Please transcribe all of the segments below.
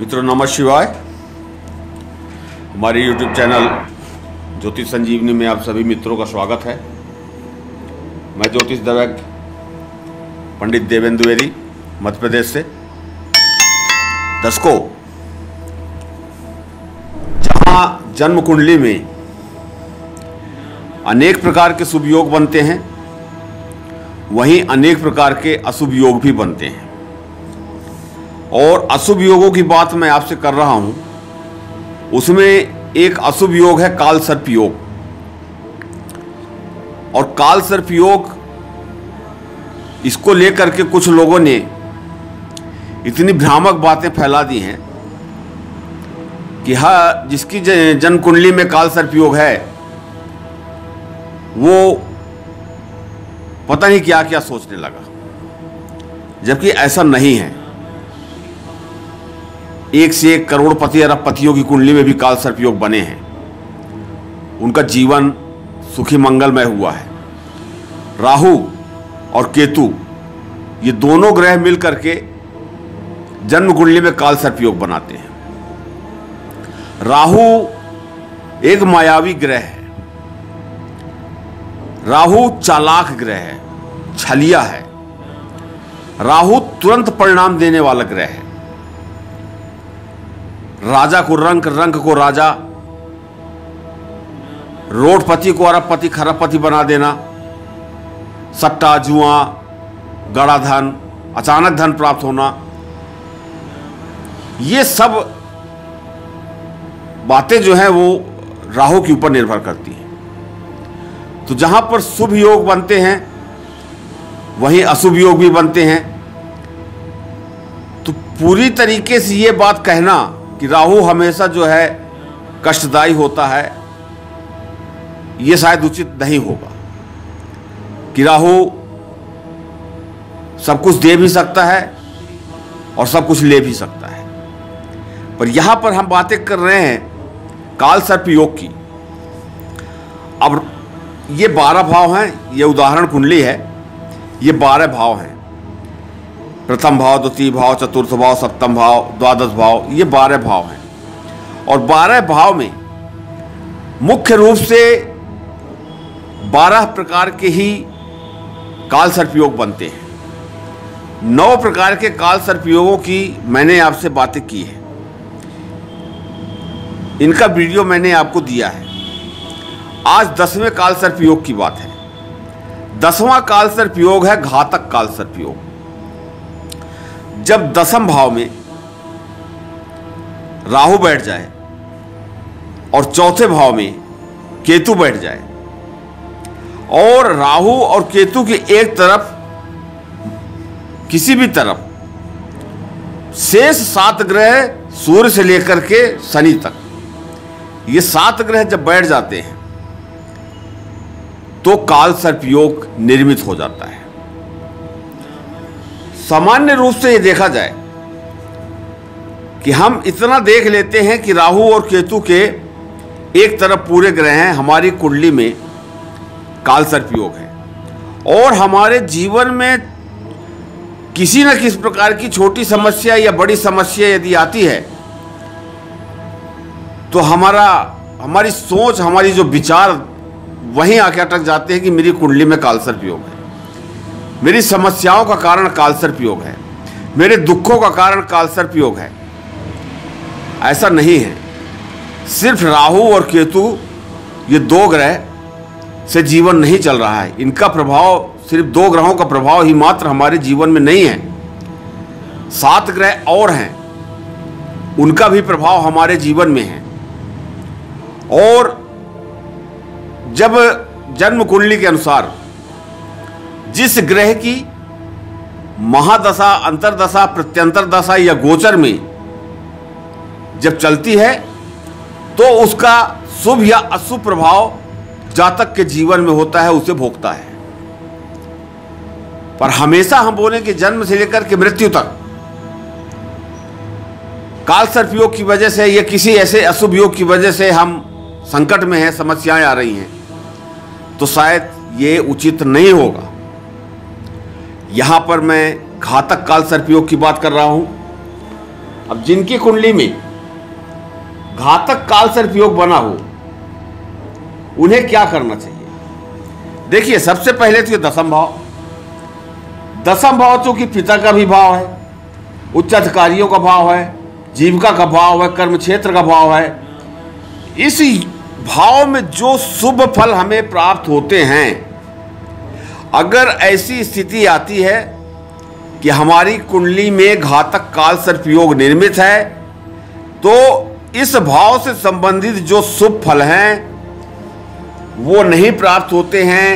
मित्रों नमः शिवाय। हमारे YouTube चैनल ज्योतिष संजीवनी में आप सभी मित्रों का स्वागत है। मैं ज्योतिष दैवज्ञ पंडित देवेंद्र द्विवेदी मध्य प्रदेश से। दर्शकों, जहां जन्म कुंडली में अनेक प्रकार के शुभ योग बनते हैं, वहीं अनेक प्रकार के अशुभ योग भी बनते हैं। और अशुभ योगों की बात मैं आपसे कर रहा हूं, उसमें एक अशुभ योग है काल सर्प योग। और काल सर्प योग, इसको लेकर के कुछ लोगों ने इतनी भ्रामक बातें फैला दी हैं कि हाँ, जिसकी जन्म कुंडली में काल सर्प योग है वो पता नहीं क्या क्या सोचने लगा, जबकि ऐसा नहीं है। एक से एक करोड़पति अरबपतियों की कुंडली में भी काल सर्प योग बने हैं। उनका जीवन सुखी मंगलमय हुआ है। राहु और केतु, ये दोनों ग्रह मिलकर के जन्म कुंडली में काल सर्प योग बनाते हैं। राहु एक मायावी ग्रह है। राहु चालाक ग्रह है, छलिया है। राहु तुरंत परिणाम देने वाला ग्रह है। राजा को रंक, रंक को राजा, रोडपति को अरबपति, खरबपति बना देना, सट्टा, जुआ, गड़ा धन, अचानक धन प्राप्त होना, ये सब बातें जो हैं वो राहु के ऊपर निर्भर करती हैं। तो जहां पर शुभ योग बनते हैं वहीं अशुभ योग भी बनते हैं। तो पूरी तरीके से ये बात कहना कि राहु हमेशा जो है कष्टदायी होता है, ये शायद उचित नहीं होगा। कि राहु सब कुछ दे भी सकता है और सब कुछ ले भी सकता है। पर यहां पर हम बातें कर रहे हैं काल सर्प योग की। अब ये 12 भाव हैं, ये उदाहरण कुंडली है। ये 12 भाव हैं। प्रथम भाव, द्वितीय भाव, चतुर्थ भाव, सप्तम भाव, द्वादश भाव, ये 12 भाव हैं। और 12 भाव में मुख्य रूप से 12 प्रकार के ही काल सर्प योग बनते हैं। 9 प्रकार के काल सर्प योगों की मैंने आपसे बातें की है। इनका वीडियो मैंने आपको दिया है। आज 10वें काल सर्प योग की बात है। 10वां काल सर्प योग है घातक काल सर्प योग। जब 10वें भाव में राहु बैठ जाए और चौथे भाव में केतु बैठ जाए और राहु और केतु की एक तरफ, किसी भी तरफ, शेष 7 ग्रह सूर्य से लेकर के शनि तक, ये 7 ग्रह जब बैठ जाते हैं तो काल सर्प योग निर्मित हो जाता है। सामान्य रूप से ये देखा जाए कि हम इतना देख लेते हैं कि राहु और केतु के एक तरफ पूरे ग्रह हैं, हमारी कुंडली में काल सर्प योग है। और हमारे जीवन में किसी न किसी प्रकार की छोटी समस्या या बड़ी समस्या यदि आती है तो हमारी सोच, हमारी जो विचार वहीं आके अटक जाते हैं कि मेरी कुंडली में काल सर्प योग है, मेरी समस्याओं का कारण काल सर्प योग है, मेरे दुखों का कारण काल सर्प योग है। ऐसा नहीं है। सिर्फ राहु और केतु, ये 2 ग्रह से जीवन नहीं चल रहा है। इनका प्रभाव, सिर्फ 2 ग्रहों का प्रभाव ही मात्र हमारे जीवन में नहीं है। 7 ग्रह और हैं, उनका भी प्रभाव हमारे जीवन में है। और जब जन्म कुंडली के अनुसार जिस ग्रह की महादशा, अंतरदशा, प्रत्यंतर दशा या गोचर में जब चलती है तो उसका शुभ या अशुभ प्रभाव जातक के जीवन में होता है, उसे भोगता है। पर हमेशा हम बोलें कि जन्म से लेकर के मृत्यु तक काल सर्प योग की वजह से या किसी ऐसे अशुभ योग की वजह से हम संकट में हैं, समस्याएं आ रही हैं, तो शायद ये उचित नहीं होगा। यहां पर मैं घातक काल सर्प योग की बात कर रहा हूं। अब जिनकी कुंडली में घातक काल सर्प योग बना हो उन्हें क्या करना चाहिए? देखिए, सबसे पहले तो ये दसम भाव चूंकि पिता का भी भाव है, उच्च अधिकारियों का भाव है, जीविका का भाव है, कर्म क्षेत्र का भाव है। इस भाव में जो शुभ फल हमें प्राप्त होते हैं, अगर ऐसी स्थिति आती है कि हमारी कुंडली में घातक काल सर्प योग निर्मित है, तो इस भाव से संबंधित जो शुभ फल हैं वो नहीं प्राप्त होते हैं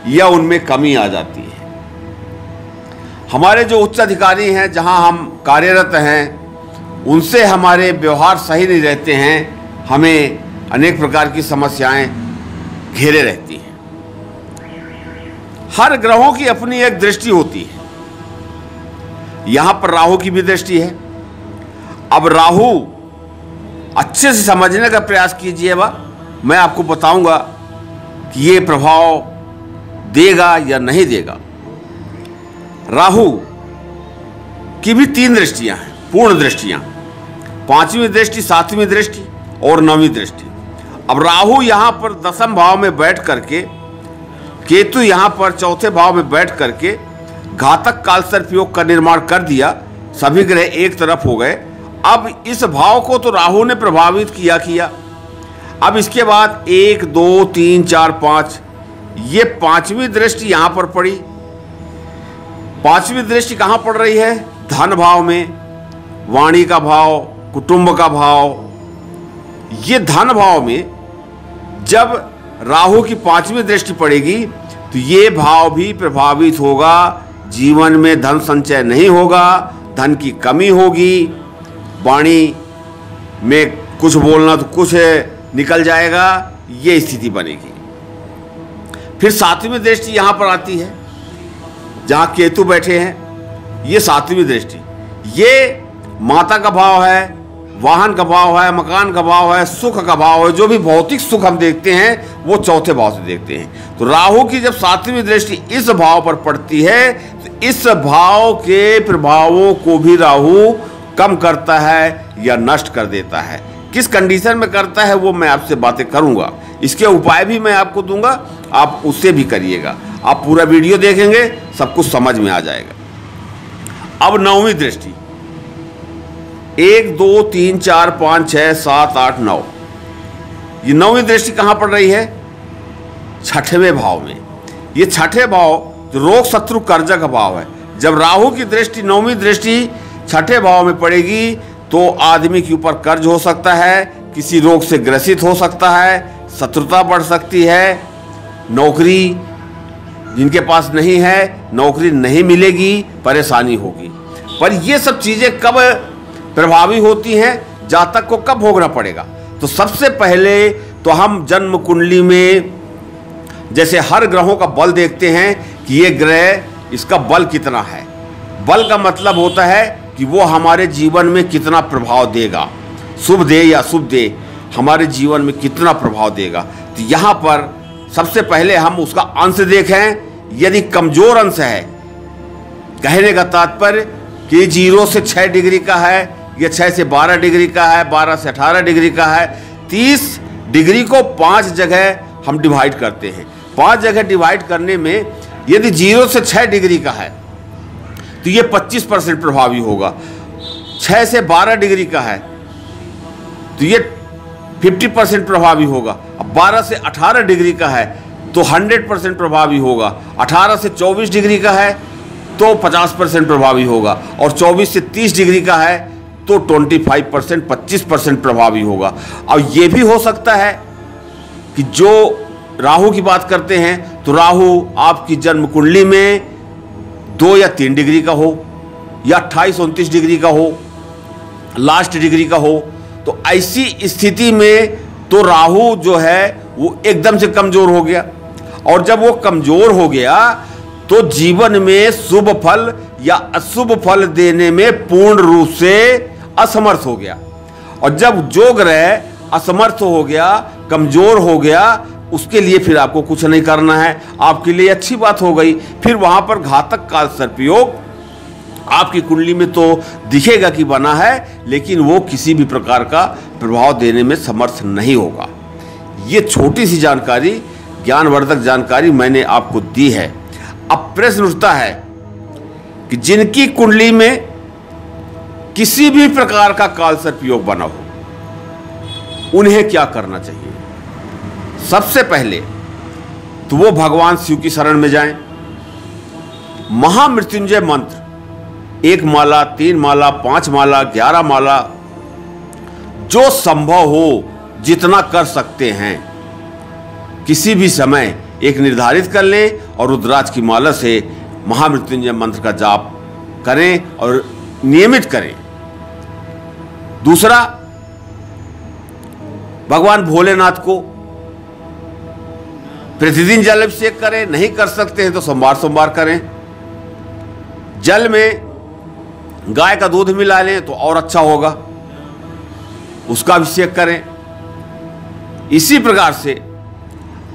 या उनमें कमी आ जाती है। हमारे जो उच्च अधिकारी हैं, जहां हम कार्यरत हैं, उनसे हमारे व्यवहार सही नहीं रहते हैं, हमें अनेक प्रकार की समस्याएं घेरे रहती हैं। हर ग्रहों की अपनी एक दृष्टि होती है। यहां पर राहु की भी दृष्टि है। अब राहु अच्छे से समझने का प्रयास कीजिएगा, मैं आपको बताऊंगा कि ये प्रभाव देगा या नहीं देगा। राहु की भी 3 दृष्टियां हैं, पूर्ण दृष्टियां, 5वीं दृष्टि, 7वीं दृष्टि और 9वीं दृष्टि। अब राहु यहां पर 10वें भाव में बैठ करके, केतु यहां पर 4थे भाव में बैठ करके घातक काल सर्प योग का निर्माण कर दिया। सभी ग्रह एक तरफ हो गए। अब इस भाव को तो राहु ने प्रभावित किया। अब इसके बाद 1, 2, 3, 4, 5, ये 5वीं दृष्टि यहां पर पड़ी। 5वीं दृष्टि कहां पड़ रही है? धन भाव में, वाणी का भाव, कुटुंब का भाव। ये धन भाव में जब राहु की 5वीं दृष्टि पड़ेगी तो ये भाव भी प्रभावित होगा। जीवन में धन संचय नहीं होगा, धन की कमी होगी, वाणी में कुछ बोलना तो कुछ निकल जाएगा, ये स्थिति बनेगी। फिर 7वीं दृष्टि यहां पर आती है, जहां केतु बैठे हैं। ये 7वीं दृष्टि, ये माता का भाव है, वाहन का भाव है, मकान का भाव है, सुख का भाव है। जो भी भौतिक सुख हम देखते हैं वो 4थे भाव से देखते हैं। तो राहु की जब 7वीं दृष्टि इस भाव पर पड़ती है तो इस भाव के प्रभावों को भी राहु कम करता है या नष्ट कर देता है। किस कंडीशन में करता है वो मैं आपसे बातें करूंगा, इसके उपाय भी मैं आपको दूंगा, आप उससे भी करिएगा। आप पूरा वीडियो देखेंगे, सब कुछ समझ में आ जाएगा। अब 9वीं दृष्टि, 1, 2, 3, 4, 5, 6, 7, 8, 9, ये 9वीं दृष्टि कहां पड़ रही है? 6वें भाव में। ये 6ठे भाव जो रोग शत्रु कर्जा का भाव है। जब राहु की दृष्टि 9वीं दृष्टि 6ठे भाव में पड़ेगी तो आदमी के ऊपर कर्ज हो सकता है, किसी रोग से ग्रसित हो सकता है, शत्रुता बढ़ सकती है, नौकरी जिनके पास नहीं है नौकरी नहीं मिलेगी, परेशानी होगी। पर ये सब चीजें कब प्रभावी होती हैं, जातक को कब भोगना पड़ेगा? तो सबसे पहले तो हम जन्म कुंडली में जैसे हर ग्रहों का बल देखते हैं कि ये ग्रह इसका बल कितना है। बल का मतलब होता है कि वो हमारे जीवन में कितना प्रभाव देगा, शुभ दे या शुभ दे, हमारे जीवन में कितना प्रभाव देगा। तो यहाँ पर सबसे पहले हम उसका अंश देखें। यदि कमजोर अंश है, कहने का तात्पर्य कि 0 से 6 डिग्री का है या 6 से 12 डिग्री का है, 12 से 18 डिग्री का है, 30 डिग्री को 5 जगह हम डिवाइड करते हैं। 5 जगह डिवाइड करने में यदि 0 से 6 डिग्री का है तो ये 25% प्रभावी होगा। 6 से 12 डिग्री का है तो ये 50% प्रभावी होगा। अब 12 से 18 डिग्री का है तो 100% प्रभावी होगा। 18 से 24 डिग्री का है तो 50% प्रभावी होगा और 24 से 30 डिग्री का है तो 25%, 25% प्रभावी होगा। और ये भी हो सकता है कि जो राहु की बात करते हैं तो राहु आपकी जन्म कुंडली में 2 या 3 डिग्री का हो या 28-29 डिग्री का हो, लास्ट डिग्री का हो। तो ऐसी स्थिति में तो राहु जो है वो एकदम से कमजोर हो गया, और जब वो कमजोर हो गया तो जीवन में शुभ फल या अशुभ फल देने में पूर्ण रूप से असमर्थ हो गया। और जब जो ग्रह असमर्थ हो गया, कमजोर हो गया, उसके लिए फिर आपको कुछ नहीं करना है, आपके लिए अच्छी बात हो गई। फिर वहां पर घातक काल सर्प योग आपकी कुंडली में तो दिखेगा कि बना है, लेकिन वो किसी भी प्रकार का प्रभाव देने में समर्थ नहीं होगा। ये छोटी सी जानकारी, ज्ञानवर्धक जानकारी मैंने आपको दी है। अब प्रश्न उठता है कि जिनकी कुंडली में किसी भी प्रकार का कालसर्प योग बना हो, उन्हें क्या करना चाहिए? सबसे पहले तो वो भगवान शिव की शरण में जाएं। महामृत्युंजय मंत्र 1 माला, 3 माला, 5 माला, 11 माला, जो संभव हो जितना कर सकते हैं, किसी भी समय एक निर्धारित कर लें और रुद्राक्ष की माला से महामृत्युंजय मंत्र का जाप करें और नियमित करें। दूसरा, भगवान भोलेनाथ को प्रतिदिन जल अभिषेक करें। नहीं कर सकते हैं तो सोमवार करें। जल में गाय का दूध मिला लें तो और अच्छा होगा, उसका अभिषेक करें। इसी प्रकार से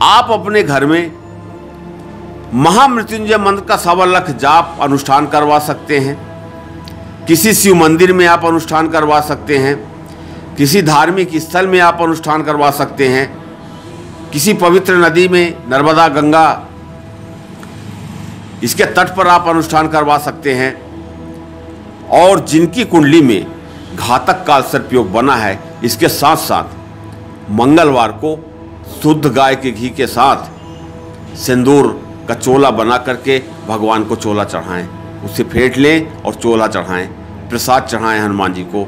आप अपने घर में महामृत्युंजय मंत्र का 1.25 लाख जाप अनुष्ठान करवा सकते हैं। किसी शिव मंदिर में आप अनुष्ठान करवा सकते हैं, किसी धार्मिक स्थल में आप अनुष्ठान करवा सकते हैं, किसी पवित्र नदी में, नर्मदा, गंगा, इसके तट पर आप अनुष्ठान करवा सकते हैं। और जिनकी कुंडली में घातक कालसर्प योग बना है, इसके साथ साथ मंगलवार को शुद्ध गाय के घी के साथ सिंदूर का चोला बना करके भगवान को चोला चढ़ाएं, उसे फेंट लें और चोला चढ़ाएं, प्रसाद चढ़ाएं हनुमान जी को।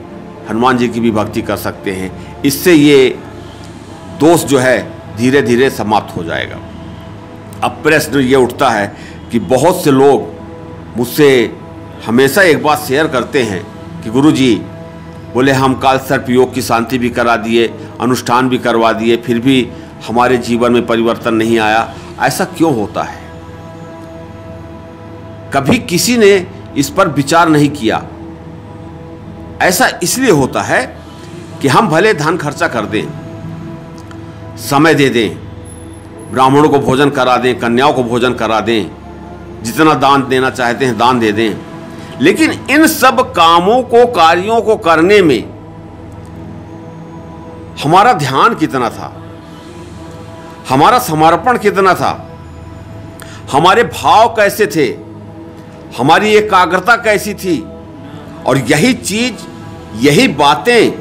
हनुमान जी की भी भक्ति कर सकते हैं। इससे ये दोष जो है धीरे धीरे समाप्त हो जाएगा। अब प्रश्न ये उठता है कि बहुत से लोग मुझसे हमेशा एक बात शेयर करते हैं कि गुरुजी, बोले हम कालसर्प योग की शांति भी करा दिए, अनुष्ठान भी करवा दिए, फिर भी हमारे जीवन में परिवर्तन नहीं आया। ऐसा क्यों होता है? कभी किसी ने इस पर विचार नहीं किया। ऐसा इसलिए होता है कि हम भले धन खर्चा कर दें, समय दे दें, ब्राह्मणों को भोजन करा दें, कन्याओं को भोजन करा दें, जितना दान देना चाहते हैं दान दे दें, लेकिन इन सब कामों को, कार्यों को करने में हमारा ध्यान कितना था, हमारा समर्पण कितना था, हमारे भाव कैसे थे, हमारी एकाग्रता कैसी थी। और यही चीज, यही बातें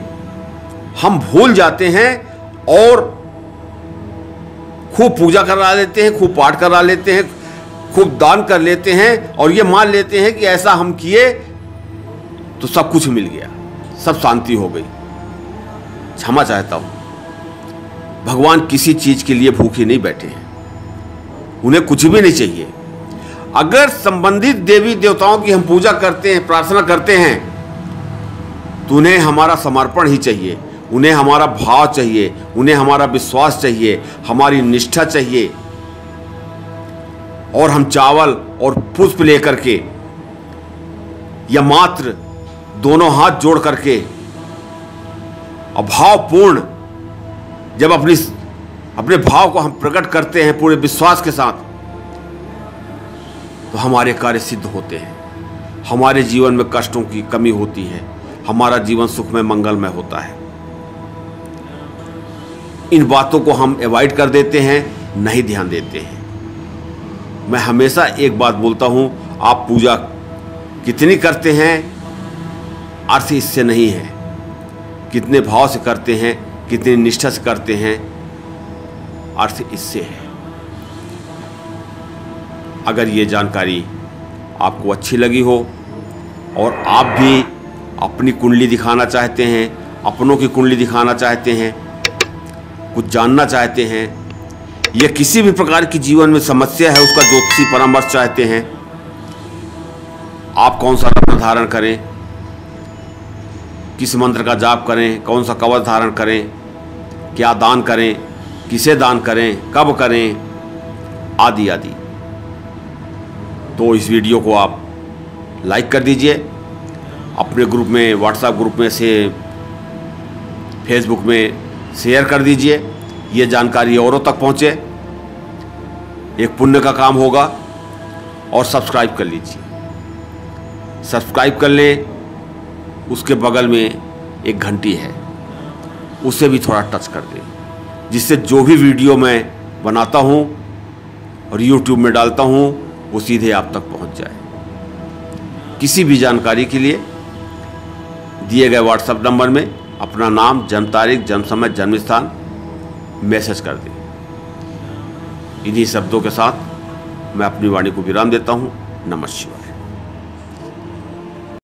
हम भूल जाते हैं और खूब पूजा करा लेते हैं, खूब पाठ करा लेते हैं, खूब दान कर लेते हैं और ये मान लेते हैं कि ऐसा हम किए तो सब कुछ मिल गया, सब शांति हो गई। क्षमा चाहता हूं, भगवान किसी चीज के लिए भूखे नहीं बैठे हैं, उन्हें कुछ भी नहीं चाहिए। अगर संबंधित देवी देवताओं की हम पूजा करते हैं, प्रार्थना करते हैं, तो उन्हें हमारा समर्पण ही चाहिए, उन्हें हमारा भाव चाहिए, उन्हें हमारा विश्वास चाहिए, हमारी निष्ठा चाहिए। और हम चावल और पुष्प लेकर के या मात्र दोनों हाथ जोड़ करके अभावपूर्ण जब अपने भाव को हम प्रकट करते हैं पूरे विश्वास के साथ, तो हमारे कार्य सिद्ध होते हैं, हमारे जीवन में कष्टों की कमी होती है, हमारा जीवन सुखमय मंगलमय होता है। इन बातों को हम अवॉइड कर देते हैं, नहीं ध्यान देते हैं। मैं हमेशा एक बात बोलता हूं, आप पूजा कितनी करते हैं अर्थ इससे नहीं है, कितने भाव से करते हैं, कितनी निष्ठा से करते हैं, अर्थ इससे है। अगर ये जानकारी आपको अच्छी लगी हो और आप भी अपनी कुंडली दिखाना चाहते हैं, अपनों की कुंडली दिखाना चाहते हैं, कुछ जानना चाहते हैं, या किसी भी प्रकार की जीवन में समस्या है उसका ज्योतिषी परामर्श चाहते हैं, आप कौन सा रत्न धारण करें, किस मंत्र का जाप करें, कौन सा कवच धारण करें, क्या दान करें, किसे दान करें, कब करें, आदि आदि, तो इस वीडियो को आप लाइक कर दीजिए, अपने ग्रुप में, व्हाट्सएप ग्रुप में से, फेसबुक में शेयर कर दीजिए, ये जानकारी औरों तक पहुँचे, एक पुण्य का काम होगा। और सब्सक्राइब कर लीजिए। सब्सक्राइब कर ले। उसके बगल में एक घंटी है, उसे भी थोड़ा टच कर दे, जिससे जो भी वीडियो मैं बनाता हूँ और YouTube में डालता हूँ वो सीधे आप तक पहुँच जाए। किसी भी जानकारी के लिए दिए गए व्हाट्सएप नंबर में अपना नाम, जन्म तारीख, जन्म समय, जन्म स्थान मैसेज कर दें। इन्हीं शब्दों के साथ मैं अपनी वाणी को विराम देता हूँ। नमः शिवाय।